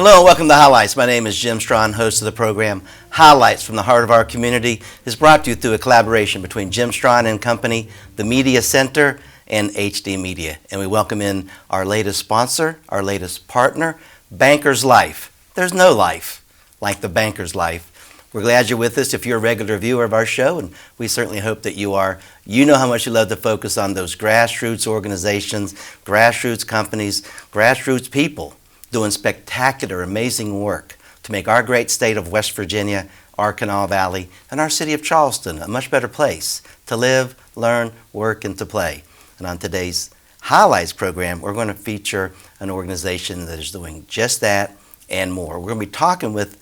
Hello and welcome to Highlights. My name is Jim Strawn, host of the program. Highlights from the heart of our community is brought to you through a collaboration between Jim Strawn and Company, the Media Center, and HD Media. And we welcome in our latest sponsor, our latest partner, Banker's Life. There's no life like the Banker's Life. We're glad you're with us if you're a regular viewer of our show, and we certainly hope that you are. You know how much you love to focus on those grassroots organizations, grassroots companies, grassroots people doing spectacular, amazing work to make our great state of West Virginia, our Canal Valley, and our city of Charleston a much better place to live, learn, work, and to play. And on today's Highlights program, we're going to feature an organization that is doing just that and more. We're going to be talking with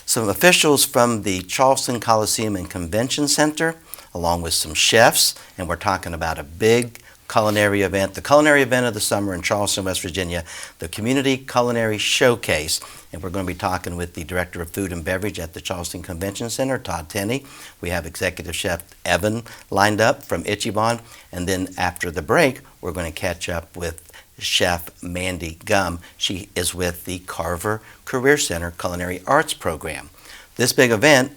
some officials from the Charleston Coliseum and Convention Center, along with some chefs, and we're talking about a big culinary event, the culinary event of the summer in Charleston, West Virginia, the Community Culinary Showcase. And we're going to be talking with the Director of Food and Beverage at the Charleston Convention Center, Todd Tinney. We have Executive Chef Evan lined up from Ichiban. And then after the break, we're going to catch up with Chef Mandy Gum. She is with the Carver Career Center Culinary Arts Program. This big event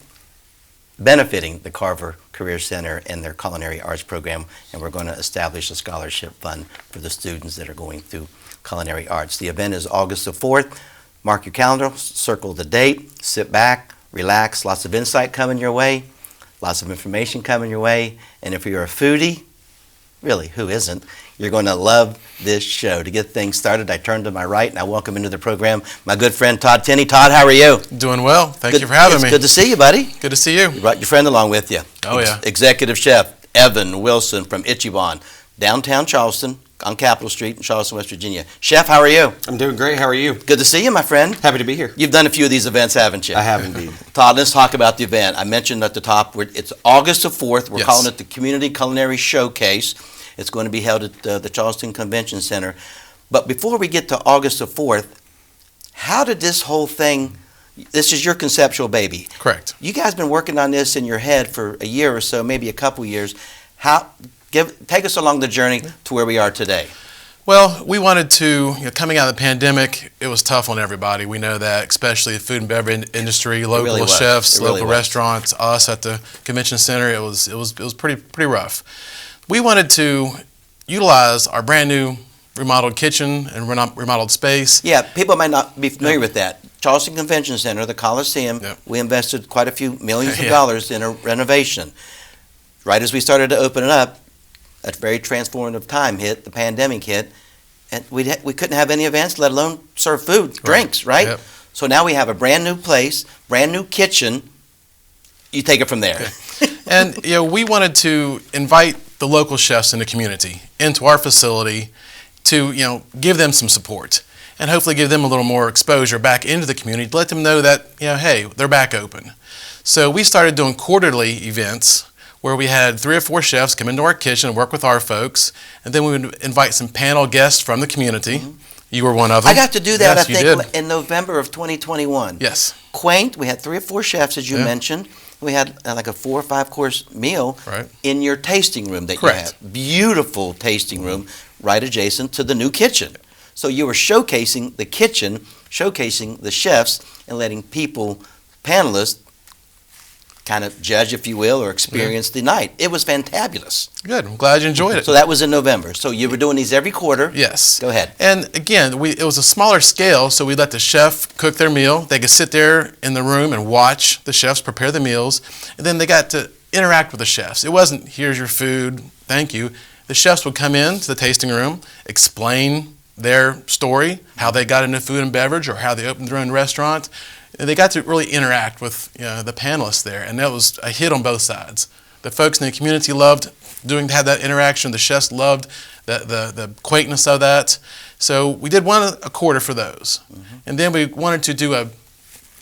benefiting the Carver Career Center and their Culinary Arts Program, and we're going to establish a scholarship fund for the students that are going through culinary arts. The event is August the 4th. Mark your calendar, circle the date, sit back, relax, lots of insight coming your way, lots of information coming your way, and if you're a foodie, really, who isn't? You're going to love this show. To get things started, I turn to my right and I welcome into the program my good friend Todd Tinney. Todd, how are you? Doing well. Thank you for having me. Good to see you, buddy. Good to see you. You brought your friend along with you. Oh, yeah. Executive Chef Evan Wilson from Ichiban, downtown Charleston, on Capitol Street in Charleston, West Virginia. Chef, how are you? I'm doing great. How are you? Good to see you, my friend. Happy to be here. You've done a few of these events, haven't you? I have indeed. Todd, let's talk about the event. I mentioned at the top, it's August the 4th. We're Yes. calling it the Community Culinary Showcase. It's going to be held at the Charleston Convention Center. But before we get to August the 4th, how did this whole thing, this is your conceptual baby. Correct. You guys been working on this in your head for a year or so, maybe a couple years. Take us along the journey to where we are today. Well, we wanted to, coming out of the pandemic, it was tough on everybody. We know that, especially the food and beverage industry, local really was. chefs, It really local was. restaurants, us at the convention center. It was pretty rough. We wanted to utilize our brand new remodeled kitchen and remodeled space. Yeah, people might not be familiar with that. Charleston Convention Center, the Coliseum, Yep. we invested quite a few millions of Yeah. dollars in a renovation. Right as we started to open it up, a very transformative time hit, the pandemic hit, and we couldn't have any events, let alone serve food, drinks, right? Yep. So now we have a brand new place, brand new kitchen. You take it from there. And we wanted to invite the local chefs in the community into our facility to give them some support and hopefully give them a little more exposure back into the community to let them know that hey, they're back open. So we started doing quarterly events where we had 3 or 4 chefs come into our kitchen and work with our folks, and then we would invite some panel guests from the community. Mm-hmm. You were one of them. I got to do that, yes, I think, in November of 2021. Yes. Quaint, we had 3 or 4 chefs, as you Yeah. mentioned. We had like a 4 or 5 course meal Right. in your tasting room that Correct. you have. Beautiful tasting room right adjacent to the new kitchen. So you were showcasing the kitchen, showcasing the chefs, and letting people, panelists, kind of judge, if you will, or experience the night. It was fantabulous. Good. I'm glad you enjoyed it. So that was in November. So you were doing these every quarter. Yes. Go ahead. And again, it was a smaller scale, so we let the chef cook their meal. They could sit there in the room and watch the chefs prepare the meals, and then they got to interact with the chefs. It wasn't, here's your food, thank you. The chefs would come into the tasting room, explain their story, how they got into food and beverage, or how they opened their own restaurant. And they got to really interact with the panelists there, and that was a hit on both sides. The folks in the community loved have that interaction. The chefs loved the quaintness of that. So we did one a quarter for those. Mm-hmm. And then we wanted to do a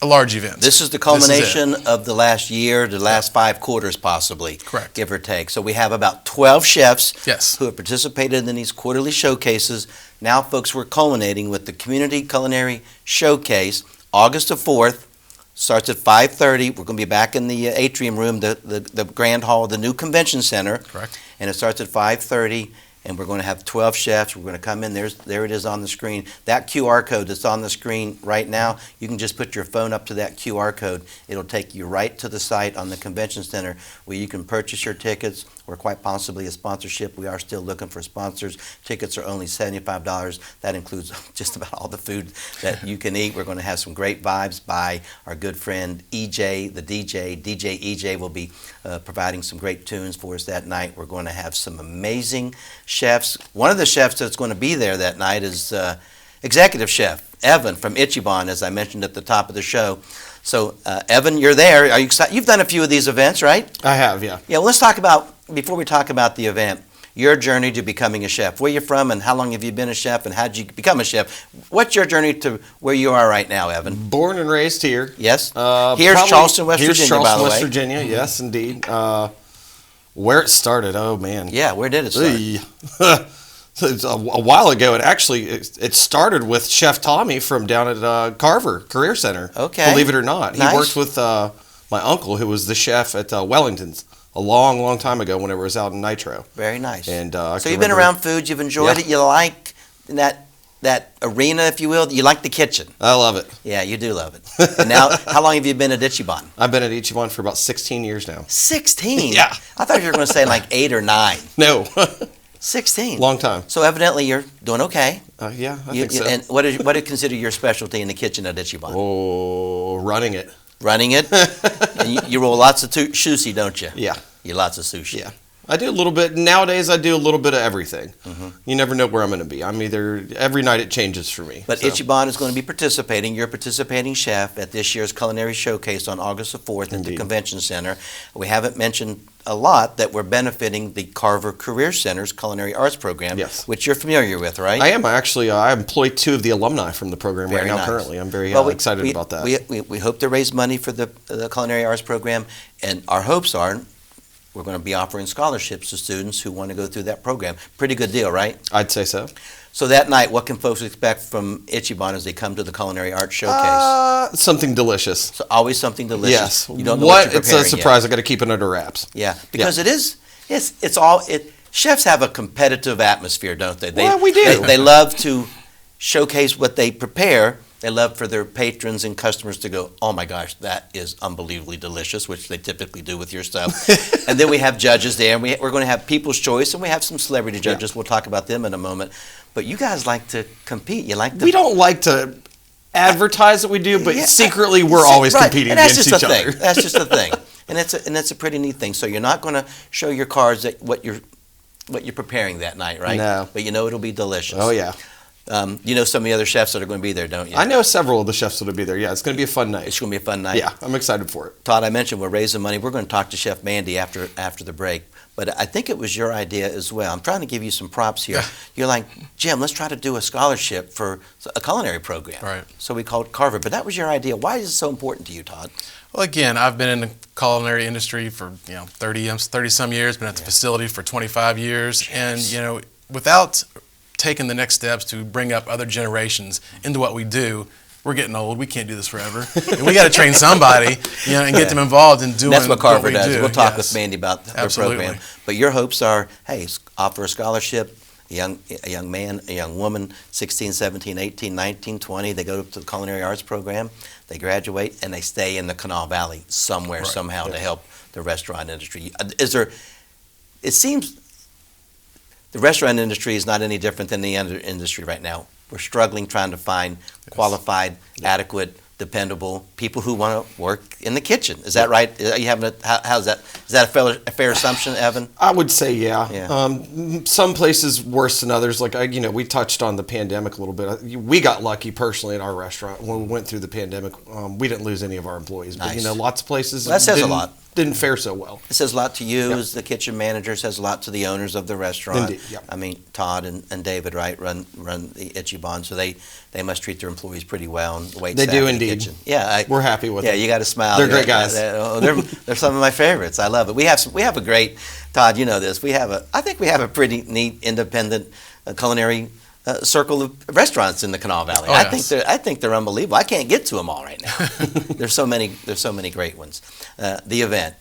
large event. This is the culmination of the last year, the last 5 quarters possibly. Correct. Give or take. So we have about 12 chefs Yes. who have participated in these quarterly showcases. Now, folks, we're culminating with the Community Culinary Showcase, August the 4th. Starts at 5:30. We're going to be back in the atrium room, the grand hall of the new convention center. Correct. And it starts at 5:30. and we're going to have 12 chefs. We're going to come in. There it is on the screen. That QR code that's on the screen right now, you can just put your phone up to that QR code. It'll take you right to the site on the convention center where you can purchase your tickets, or quite possibly a sponsorship. We are still looking for sponsors. Tickets are only $75. That includes just about all the food that you can eat. We're going to have some great vibes by our good friend EJ, the DJ. DJ EJ will be providing some great tunes for us that night. We're going to have some amazing chefs. One of the chefs that's going to be there that night is Executive Chef Evan from Ichiban, as I mentioned at the top of the show. So, Evan, you're there. Are you excited? You've done a few of these events, right? I have, yeah. Yeah, well, let's talk about, before we talk about the event, your journey to becoming a chef. Where you from, and how long have you been a chef, and how did you become a chef? What's your journey to where you are right now, Evan? Born and raised here. Yes? Here's Charleston, West Virginia, by the way. West Virginia, yes, indeed. Where it started, oh, man. Yeah, where did it start? It's a while ago. It started with Chef Tommy from down at Carver Career Center. Okay. Believe it or not. Nice. He worked with my uncle, who was the chef at Wellington's a long, long time ago when it was out in Nitro. Very nice. And so you've been around food, you've enjoyed it, you like that arena, if you will, you like the kitchen. I love it. Yeah, you do love it. And now, how long have you been at Ichiban? I've been at Ichiban for about 16 years now. 16? Yeah. I thought you were going to say like 8 or 9. No. 16. Long time. So evidently you're doing okay. Yeah, I think so. And what do you consider your specialty in the kitchen at Ichiban? Oh, running it. Running it? And you roll lots of sushi, don't you? Yeah. You lots of sushi. Yeah. I do a little bit. Nowadays, I do a little bit of everything. Mm-hmm. You never know where I'm going to be. I'm either, every night it changes for me. But Ichiban is going to be participating. You're a participating chef at this year's Culinary Showcase on August the 4th at the Convention Center. We haven't mentioned a lot that we're benefiting the Carver Career Center's Culinary Arts Program, yes, which you're familiar with, right? I am. Actually, I employ 2 of the alumni from the program Very right now nice. currently. I'm very excited about that. We hope to raise money for the Culinary Arts Program, and our hopes are we're going to be offering scholarships to students who want to go through that program. Pretty good deal, right? I'd say so. So that night, what can folks expect from Ichiban as they come to the Culinary Arts Showcase? Something delicious. So always something delicious. Yes. You don't know what you're It's a preparing surprise. yet. I got to keep it under wraps. Yeah, because it's all. Chefs have a competitive atmosphere, don't they? Well, we do. They love to showcase what they prepare. They love for their patrons and customers to go, oh my gosh, that is unbelievably delicious, which they typically do with your stuff. And then we have judges there, and we're going to have People's Choice, and we have some celebrity judges. Yeah. We'll talk about them in a moment. But you guys like to compete. You like to. We don't like to advertise that we do, but secretly we're always competing against each other. That's just a thing. And it's a pretty neat thing. So you're not going to show your cards at what you're preparing that night, right? No. But you know it'll be delicious. Oh yeah. You know some of the other chefs that are going to be there, don't you? I know several of the chefs that will be there. Yeah, it's going to be a fun night. It's going to be a fun night. Yeah, I'm excited for it. Todd, I mentioned we're raising money. We're going to talk to Chef Mandy after the break. But I think it was your idea as well. I'm trying to give you some props here. You're like, Jim, let's try to do a scholarship for a culinary program. Right. So we called Carver. But that was your idea. Why is it so important to you, Todd? Well, again, I've been in the culinary industry for 30 some years. Been at the facility for 25 years, Jeez. and without taking the next steps to bring up other generations into what we do, we're getting old. We can't do this forever. And we got to train somebody, and get them involved in doing. That's what Carver does. Do. We'll talk with Mandy about her program. But your hopes are, hey, offer a scholarship. A young man, a young woman, 16, 17, 18, 19, 20, they go to the Culinary Arts Program, they graduate, and they stay in the Canal Valley somewhere, somehow to help the restaurant industry. It seems the restaurant industry is not any different than the other industry right now. We're struggling trying to find qualified, adequate, dependable people who want to work in the kitchen. Is that right? Are you having how's that? Is that a fair assumption, Evan? I would say yeah. Some places worse than others. Like we touched on the pandemic a little bit. We got lucky personally at our restaurant when we went through the pandemic. We didn't lose any of our employees, Nice. but lots of places That says a lot. Didn't fare so well. It says a lot to you as the kitchen manager. It says a lot to the owners of the restaurant. Indeed, yeah. I mean, Todd and David, right, run the Ichiban, so they must treat their employees pretty well and wait. They do in indeed. the kitchen. Yeah, we're happy with them. Yeah, you got to smile. They're great guys. They're some of my favorites. I love it. We have a great, Todd. You know this. I think we have a pretty neat independent culinary circle of restaurants in the Kanawha Valley. Oh, yes. I think they're unbelievable. I can't get to them all right now. There's so many great ones. The event.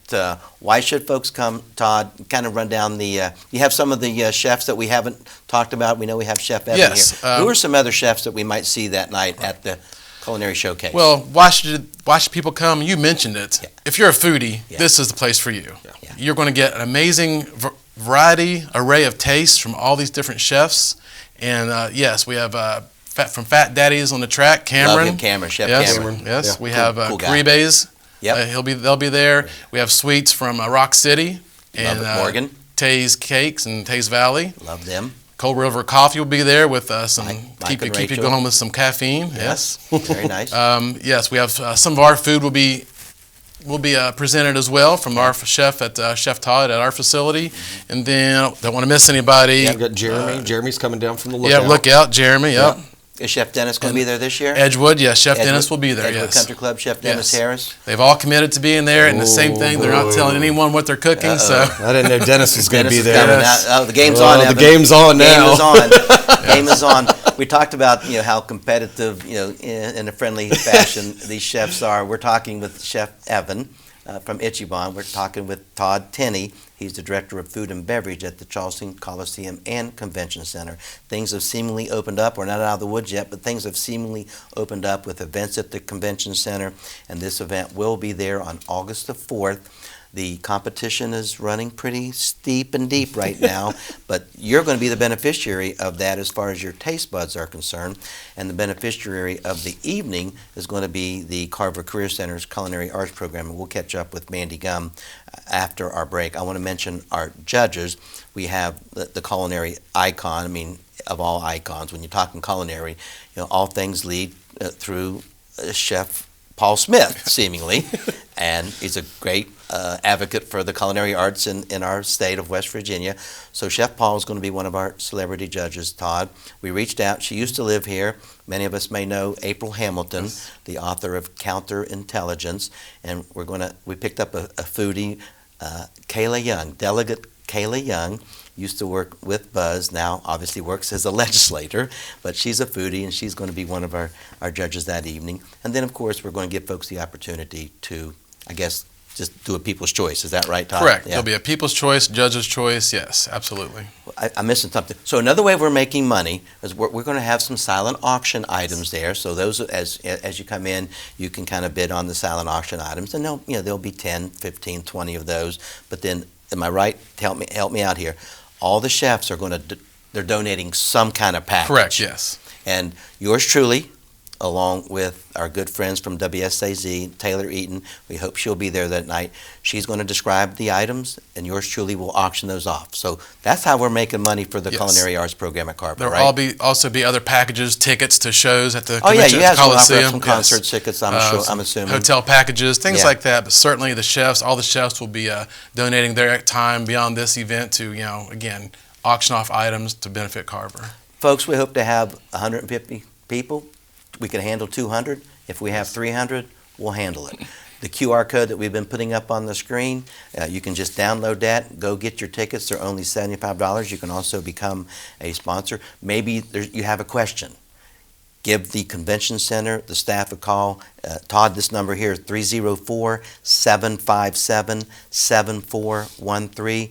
Why should folks come, Todd? Kind of run down the. You have some of the chefs that we haven't talked about. We know we have Chef Evan Yes, here. Who are some other chefs that we might see that night at the Culinary Showcase? Well, why should people come? You mentioned it. Yeah. If you're a foodie, Yeah. this is the place for you. Yeah. You're going to get an amazing array of tastes from all these different chefs. And yes, we have from Fat Daddies on the track, Cameron. Love him, Cameron, Chef Yes, Cameron. yes. Yeah. We have Cool guy. Caribes. Yep. They'll be there. We have sweets from Rock City and Love it, Morgan. Tay's Cakes and Tay's Valley. Love them. Cold River Coffee will be there with some Mike keep and you Rachel. going with some caffeine. Yes. Very nice. Yes, we have some of our food will be presented as well from our chef at Chef Todd at our facility, and then don't want to miss anybody. We've got Jeremy. Jeremy's coming down from the lookout. Yeah, Lookout, Jeremy. Yep. Is Chef Dennis going to be there this year? Edgewood, yes, Chef Edgewood- Dennis will be there. Edgewood Yes. Country Club, Chef Dennis Yes. Harris. They've all committed to being there, and the same thing. They're not telling anyone what they're cooking. So I didn't know Dennis was going to Dennis be is there. coming Yes. out. Oh, the game's Oh, on. the Evan. game's on now. Game is on. Game is on. We talked about how competitive in a friendly fashion these chefs are. We're talking with Chef Evan from Ichiban. We're talking with Todd Tinney. He's the Director of Food and Beverage at the Charleston Coliseum and Convention Center. Things have seemingly opened up. We're not out of the woods yet, but things have seemingly opened up with events at the Convention Center, and this event will be there on August the 4th. The competition is running pretty steep and deep right now, but you're going to be the beneficiary of that as far as your taste buds are concerned, and the beneficiary of the evening is going to be the Carver Career Center's Culinary Arts Program, and we'll catch up with Mandy Gum after our break. I want to mention our judges. We have the culinary icon, of all icons. When you're talking culinary, all things lead through Chef Paul Smith, seemingly, and he's a great advocate for the culinary arts in our state of West Virginia. So Chef Paul is going to be one of our celebrity judges, Todd. We reached out. She used to live here. Many of us may know April Hamilton, the author of Counterintelligence, and we picked up a foodie, Kayla Young, Delegate Kayla Young. Used to work with Buzz, now obviously works as a legislator, but she's a foodie, and she's going to be one of our judges that evening. And then, of course, we're going to give folks the opportunity to, I guess, just do a People's Choice. Is that right, Todd? correct. Yeah. There'll be a People's Choice, Judge's Choice. Yes, absolutely. I'm missing something. So another way we're making money is we're going to have some silent auction items there. So those, as you come in, you can kind of bid on the silent auction items, and there'll be 10, 15, 20 of those. But then, am I right? Help me out here. All the chefs are they're donating some kind of package. Correct. Yes. And yours truly, along with our good friends from WSAZ, Taylor Eaton, we hope she'll be there that night. She's going to describe the items, and yours truly will auction those off. So that's how we're making money for the Yes. Culinary Arts Program at Carver, There'll right? also be other packages, tickets to shows at the Oh yeah, convention you at guys the will offer Coliseum. some Yes. concert tickets, I'm assuming. Hotel packages, things Yeah. like that. But certainly all the chefs will be donating their time beyond this event to, again, auction off items to benefit Carver. Folks, we hope to have 150 people. We can handle 200. If we have 300, we'll handle it. The QR code that we've been putting up on the screen, you can just download that, go get your tickets. They're only $75. You can also become a sponsor. Maybe you have a question. Give the Convention Center, the staff a call. Todd, this number here is 304-757-7413.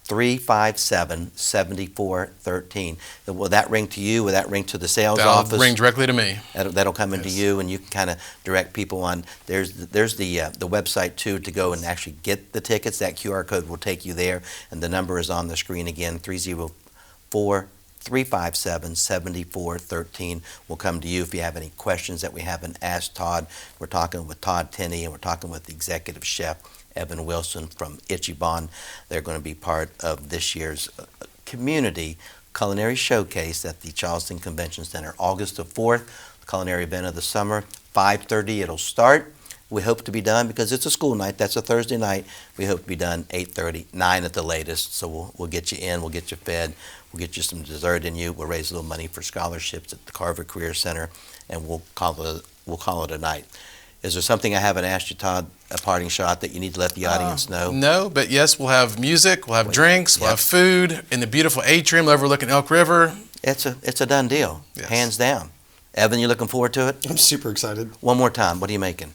357-7413. Will that ring to you? Will that ring to the sales office? That'll ring directly to me. That'll come into Yes. you, and you can kind of direct people on. There's the website too to go and actually get the tickets. That QR code will take you there, and the number is on the screen again. 304-357-7413 will come to you if you have any questions that we haven't asked Todd. We're talking with Todd Tinney, and we're talking with the executive chef Evan Wilson from Ichiban. They're going to be part of this year's community Culinary Showcase at the Charleston Convention Center, August the 4th, the culinary event of the summer, 5:30 it'll start. We hope to be done, because it's a school night, that's a Thursday night, we hope to be done 8:30, 9 at the latest, so we'll get you in, we'll get you fed, we'll get you some dessert in you, we'll raise a little money for scholarships at the Carver Career Center, and we'll call it a night. Is there something I haven't asked you, Todd, a parting shot that you need to let the audience know? No, but yes, we'll have music, we'll have drinks, we'll have food in the beautiful atrium overlooking Elk River. It's a done deal, Yes. hands down. Evan, you looking forward to it? I'm super excited. One more time. What are you making?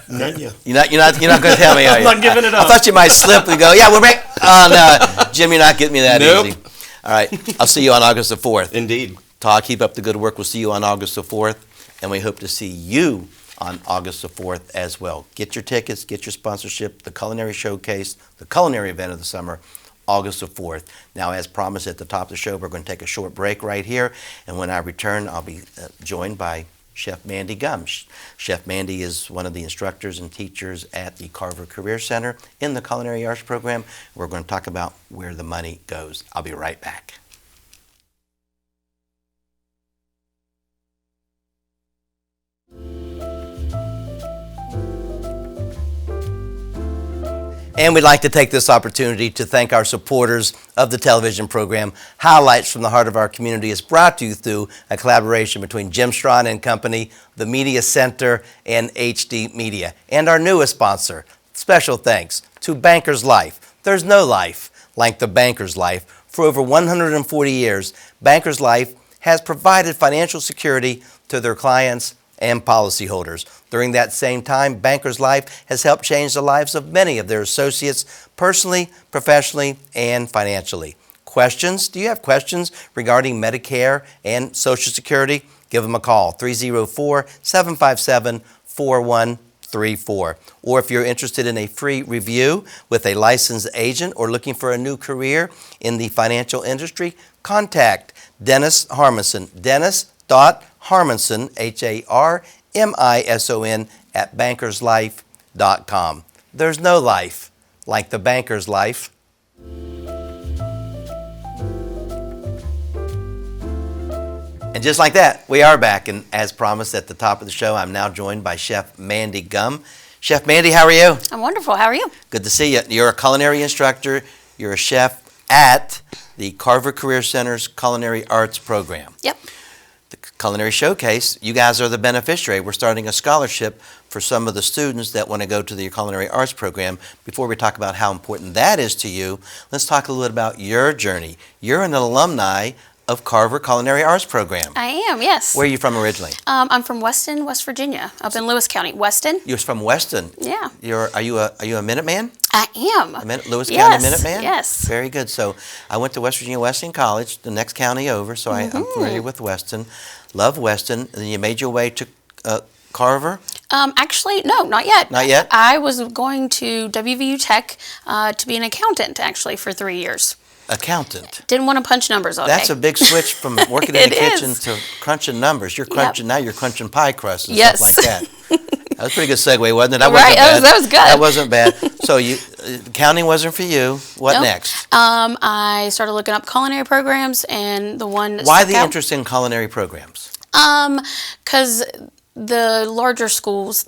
None yet. You're not going to tell me, are you? I'm not giving it up. I thought you might slip and go, yeah, we're back. Oh, no. Jim, you're not getting me that Nope. easy. All right. I'll see you on August the 4th. Indeed. Todd, keep up the good work. We'll see you on August the 4th, and we hope to see you on August the 4th as well. Get your tickets, get your sponsorship, the Culinary Showcase, the culinary event of the summer, August the 4th. Now, as promised at the top of the show, we're going to take a short break right here, and when I return, I'll be joined by Chef Mandy Gum. Chef Mandy is one of the instructors and teachers at the Carver Career Center in the Culinary Arts program. We're going to talk about where the money goes. I'll be right back. And we'd like to take this opportunity to thank our supporters of the television program. Highlights from the Heart of Our Community is brought to you through a collaboration between Jim Strawn and Company, the Media Center, and HD Media. And our newest sponsor, special thanks to Banker's Life. There's no life like the Banker's Life. For over 140 years, Banker's Life has provided financial security to their clients and policyholders. During that same time, Banker's Life has helped change the lives of many of their associates personally, professionally, and financially. Questions? Do you have questions regarding Medicare and Social Security? Give them a call, 304-757-4134. Or if you're interested in a free review with a licensed agent or looking for a new career in the financial industry, contact Dennis Harmison. Dennis.Harmison, Harmison, at bankerslife.com. There's no life like the Banker's Life. And just like that, we are back. And as promised at the top of the show, I'm now joined by Chef Mandy Gum. Chef Mandy, how are you? I'm wonderful. How are you? Good to see you. You're a culinary instructor. You're a chef at the Carver Career Center's Culinary Arts program. Yep. The Culinary Showcase, you guys are the beneficiary. We're starting a scholarship for some of the students that want to go to the Culinary Arts program. Before we talk about how important that is to you, let's talk a little bit about your journey. You're an alumni of Carver Culinary Arts program. I am, yes. Where are you from originally? I'm from Weston, West Virginia, up in Lewis County. Weston? You're from Weston. Yeah. Are you a Minuteman? I am. Lewis Yes, County Minuteman? yes. Very good. So I went to West Virginia Weston College, the next county over, so I'm familiar with Weston. Love Weston. And then you made your way to Carver? Actually, no, not yet. Not yet? I was going to WVU Tech to be an accountant, actually, for 3 years. Accountant. Didn't want to punch numbers all day. That's a big switch from working in the It kitchen is. to crunching numbers. You're crunching now. You're crunching pie crusts and Yes. stuff like that. That was a pretty good segue, wasn't it? That Right, wasn't bad. that was good. That wasn't bad. So you, counting wasn't for you. What Nope. next? I started looking up culinary programs, and the one that Why stuck the out- interest in culinary programs? Because the larger schools,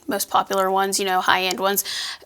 most popular ones, high-end ones,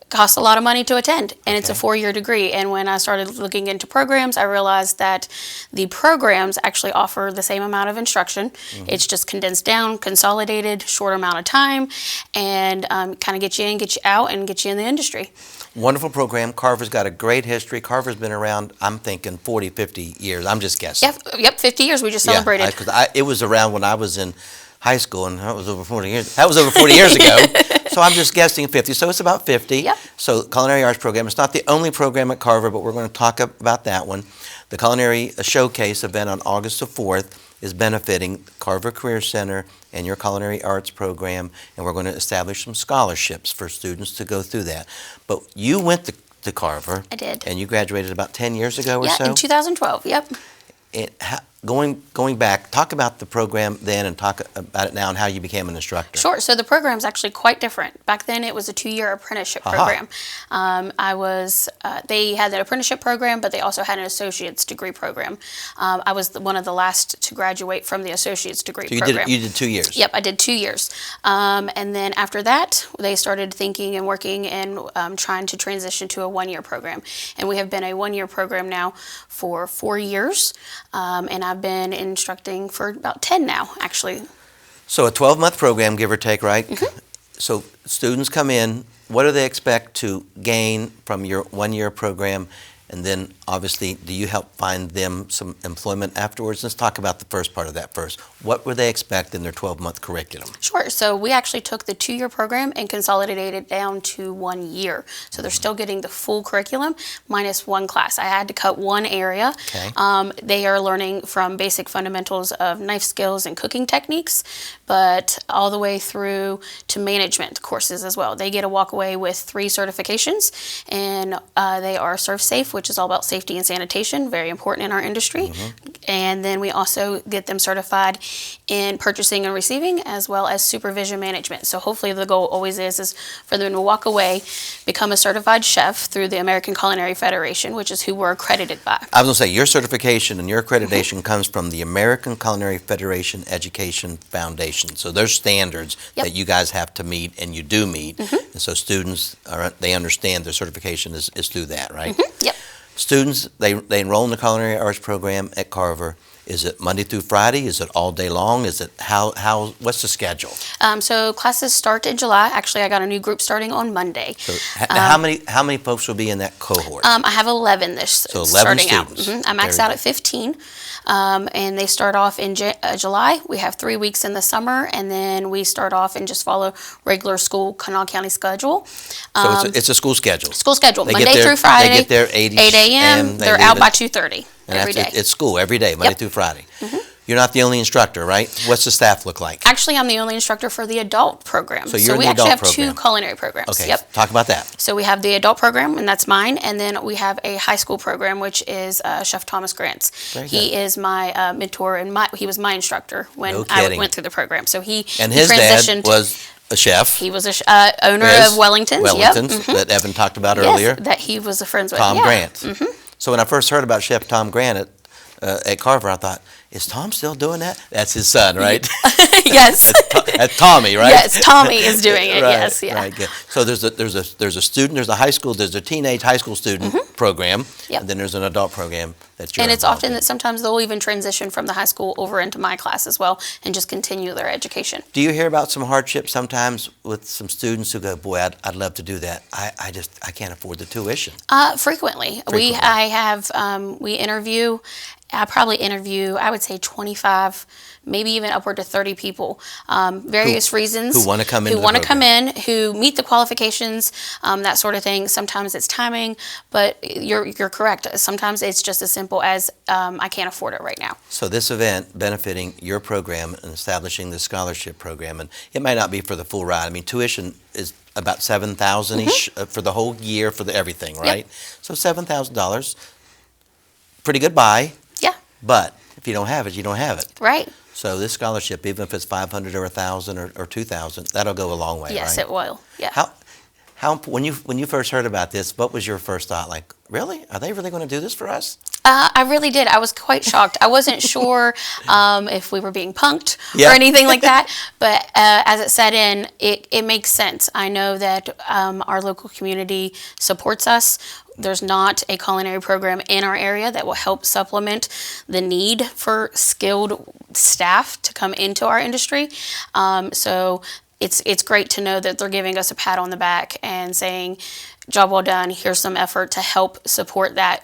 cost a lot of money to attend, and it's a Okay. 4-year degree. And when I started looking into programs, I realized that the programs actually offer the same amount of instruction. It's just condensed down, consolidated, short amount of time, and kind of get you in, get you out, and get you in the industry. Wonderful program. Carver's got a great history. Carver's been around, I'm thinking, 40, 50 years. I'm just guessing. Yep, 50 years we just celebrated. Yeah, because it was around when I was in high school, and that was over 40 years. That was over 40 years ago. So I'm just guessing 50. So it's about 50. Yep. So Culinary Arts program. It's not the only program at Carver, but we're going to talk about that one. The Culinary Showcase event on August the 4th is benefiting Carver Career Center and your Culinary Arts program, and we're going to establish some scholarships for students to go through that. But you went to Carver. I did. And you graduated about 10 years ago or Yeah, so? in 2012, yep. Going back, talk about the program then and talk about it now and how you became an instructor. Sure. So the program's actually quite different. Back then, it was a 2-year apprenticeship program. They had the apprenticeship program, but they also had an associate's degree program. I was one of the last to graduate from the associate's degree So program. you did 2 years. Yep, I did 2 years. And then after that, they started thinking and working and trying to transition to a 1-year program. And we have been a 1-year program now for 4 years. And I've been instructing for about 10 now, actually. So a 12-month program, give or take, right? So students come in. What do they expect to gain from your 1-year program? And then, obviously, do you help find them some employment afterwards? Let's talk about the first part of that first. What would they expect in their 12-month curriculum? Sure. So we actually took the 2-year program and consolidated it down to 1 year. So they're still getting the full curriculum minus one class. I had to cut one area. Okay. They are learning from basic fundamentals of knife skills and cooking techniques, but all the way through to management courses as well. They get to walk away with 3 certifications, and they are Serve Safe, which is all about safety and sanitation, very important in our industry. And then we also get them certified in purchasing and receiving, as well as supervision management. So hopefully the goal always is for them to walk away, become a certified chef through the American Culinary Federation, which is who we're accredited by. I was going to say, your certification and your accreditation comes from the American Culinary Federation Education Foundation. So there's standards Yep. that you guys have to meet, and you do meet. And so students, they understand their certification is through that, right? Yep. Students, they enroll in the Culinary Arts program at Carver. Is it Monday through Friday? Is it all day long? Is it what's the schedule? So classes start in July. Actually, I got a new group starting on Monday. So how many folks will be in that cohort? I have 11 So 11 starting out. students. I maxed Very out good. at 15. And they start off in July. We have 3 weeks in the summer, and then we start off and just follow regular school Kanawha County schedule. So it's a school schedule. School schedule, They get Monday there- through Friday. they get there 8 a.m. they They're leave out at- by 2:30 And every that's day. It's school every day, Monday Yep. through Friday. You're not the only instructor, right? What's the staff look like? Actually, I'm the only instructor for the adult program. So you're in we the actually adult have program. 2 culinary programs. Okay, Yep. talk about that. So we have the adult program, and that's mine, and then we have a high school program, which is Chef Thomas Grant's. Very He good. is my mentor, and he was my instructor when No I kidding. went through the program. So he And he his transitioned. dad was a chef. He was a owner Is of Wellington's. Wellington's Yep. that Evan talked about Yes, earlier. that he was a friends with. Tom Yeah. Grant. So when I first heard about Chef Tom Grant at Carver, I thought, is Tom still doing that? That's his son, right? Yes. That's Tommy, right? Yes, Tommy is doing it. Right, Yes, yeah. Right, good. So there's a student, there's a high school, there's a teenage high school student program, Yep. and then there's an adult program that you're And it's involved often in. that sometimes they'll even transition from the high school over into my class as well and just continue their education. Do you hear about some hardships sometimes with some students who go, boy, I'd love to do that. I can't afford the tuition. Frequently. Frequently. We interview, I would say 25, maybe even upward to 30 people. Various reasons. who wanna come into Who the want to come program. in, who meet the qualifications, that sort of thing. Sometimes it's timing, but you're correct. Sometimes it's just as simple as I can't afford it right now. So this event benefiting your program and establishing the scholarship program, and it may not be for the full ride. I mean, tuition is about $7,000-ish for the whole year for everything, right? So $7,000, pretty good buy. Yeah, But if you don't have it, you don't have it. right. So this scholarship, even if it's $500 or $1,000 or $2,000, that'll go a long way, Yes, right? it will. Yeah. How when you first heard about this, what was your first thought? Like, really? Are they really going to do this for us? I really did. I was quite shocked. I wasn't sure if we were being punked Yeah. or anything like that. But as it set in, it makes sense. I know that our local community supports us. There's not a culinary program in our area that will help supplement the need for skilled staff to come into our industry. So it's great to know that they're giving us a pat on the back and saying, job well done, here's some effort to help support that,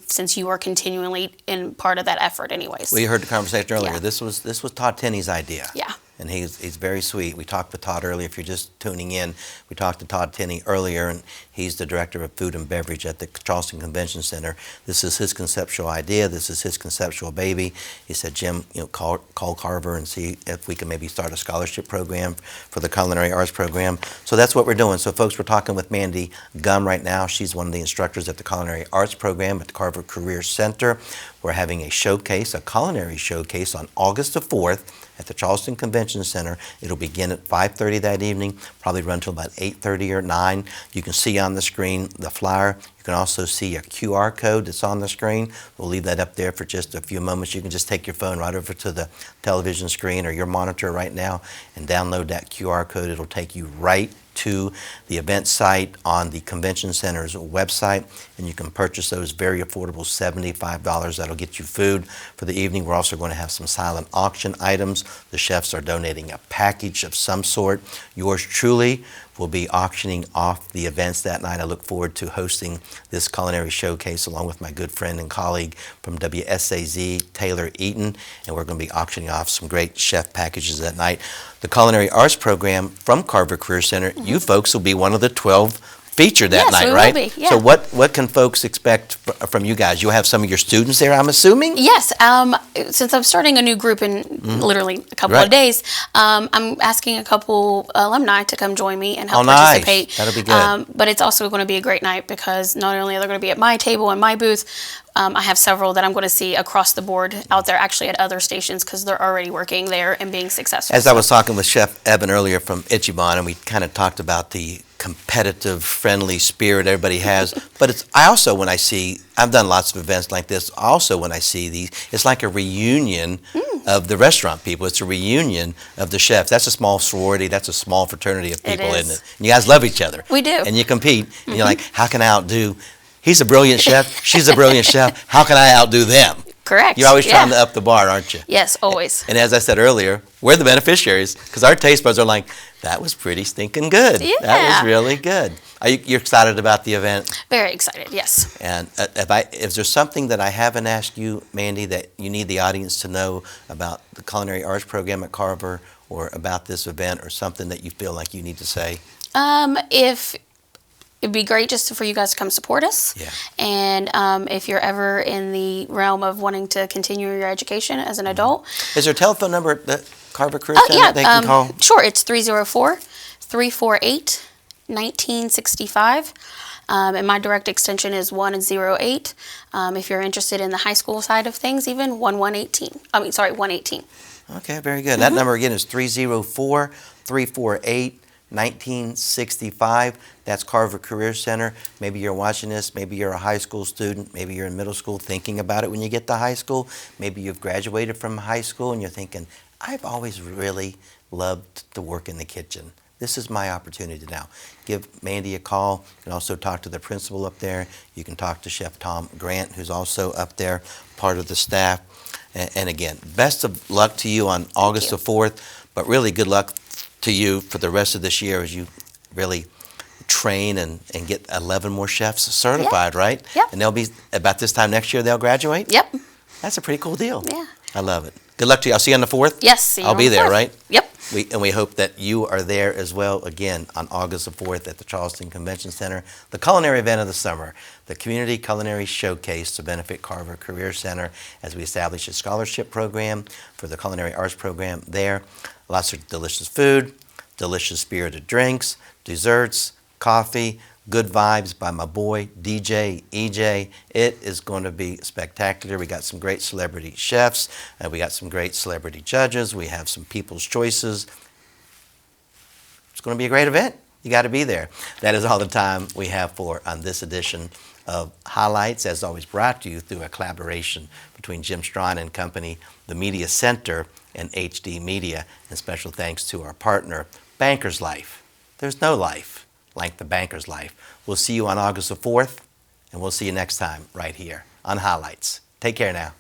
since you are continually in part of that effort anyways. We heard the conversation earlier. Yeah. This was Todd Tinney's idea. Yeah. And he's very sweet. We talked with Todd earlier. If you're just tuning in, we talked to Todd Tinney earlier, and he's the director of food and beverage at the Charleston Convention Center. This is his conceptual idea. This is his conceptual baby. He said, Jim, call Carver and see if we can maybe start a scholarship program for the Culinary Arts program. So that's what we're doing. So folks, we're talking with Mandy Gum right now. She's one of the instructors at the Culinary Arts program at the Carver Career Center. We're having a showcase, a culinary showcase on August the 4th at the Charleston Convention Center. It'll begin at 5:30 that evening, probably run till about 8:30 or 9. You can see on the screen the flyer. You can also see a QR code that's on the screen. We'll leave that up there for just a few moments. You can just take your phone right over to the television screen or your monitor right now and download that QR code. It'll take you right to the event site on the Convention Center's website, and you can purchase those very affordable $75. That'll get you food for the evening. We're also going to have some silent auction items. The chefs are donating a package of some sort. Yours truly We'll be auctioning off the events that night. I look forward to hosting this culinary showcase along with my good friend and colleague from WSAZ, Taylor Eaton, and we're going to be auctioning off some great chef packages that night. The Culinary Arts Program from Carver Career Center, you folks will be one of the 12 featured that night, right? Yes, we will be, yeah. So what can folks expect from you guys? You'll have some of your students there, I'm assuming? Yes, since I'm starting a new group in literally a couple Right. of days, I'm asking a couple alumni to come join me and help Oh, nice. participate. That'll be good. But it's also going to be a great night because not only are they going to be at my table and my booth, I have several that I'm going to see across the board out there actually at other stations because they're already working there and being successful. As I was talking with Chef Evan earlier from Ichiban, and we kind of talked about the competitive, friendly spirit everybody has. But I also, when I see, I've done lots of events like this, also when I see these, it's like a reunion of the restaurant people. It's a reunion of the chefs. That's a small sorority. That's a small fraternity of people, is. isn't it? And you guys love each other. We do. And you compete, and you're like, how can I outdo? He's a brilliant chef. She's a brilliant chef. How can I outdo them? Correct. You're always trying to up the bar, aren't you? Yes, always. And as I said earlier, we're the beneficiaries because our taste buds are like, that was pretty stinking good. Yeah. That was really good. You're excited about the event? Very excited, yes. And if there's something that I haven't asked you, Mandy, that you need the audience to know about the Culinary Arts Program at Carver or about this event or something that you feel like you need to say? It'd be great just for you guys to come support us. Yeah. And if you're ever in the realm of wanting to continue your education as an adult. Is there a telephone number at the Carver Career Center Yeah, they can call? Sure, it's 304-348-1965. And my direct extension is 108. If you're interested in the high school side of things, even 118. Okay, very good. That number again is 304-348-1965. That's Carver Career Center. Maybe you're watching this. Maybe you're a high school student. Maybe you're in middle school thinking about it when you get to high school. Maybe you've graduated from high school and you're thinking, I've always really loved to work in the kitchen. This is my opportunity now. Give Mandy a call. You can also talk to the principal up there. You can talk to Chef Tom Grant, who's also up there, part of the staff. And again, best of luck to you on August the 4th, but really good luck to you for the rest of this year as you really train and get 11 more chefs certified, right? Yep. And they'll be, about this time next year, they'll graduate? Yep. That's a pretty cool deal. Yeah. I love it. Good luck to you. I'll see you on the 4th? Yes. See you I'll on be the there, 4th. right? Yep. We hope that you are there as well, again, on August the 4th at the Charleston Convention Center. The culinary event of the summer, the Community Culinary Showcase to benefit Carver Career Center as we establish a scholarship program for the Culinary Arts Program there. Lots of delicious food, delicious spirited drinks, desserts, coffee, good vibes by my boy, DJ, EJ. It is going to be spectacular. We got some great celebrity chefs. We got some great celebrity judges. We have some people's choices. It's going to be a great event. You got to be there. That is all the time we have for on this edition of Highlights, as always brought to you through a collaboration between Jim Strawn and Company, the Media Center, and HD Media. And special thanks to our partner, Banker's Life. There's no life like the banker's life. We'll see you on August the 4th, and we'll see you next time right here on Highlights. Take care now.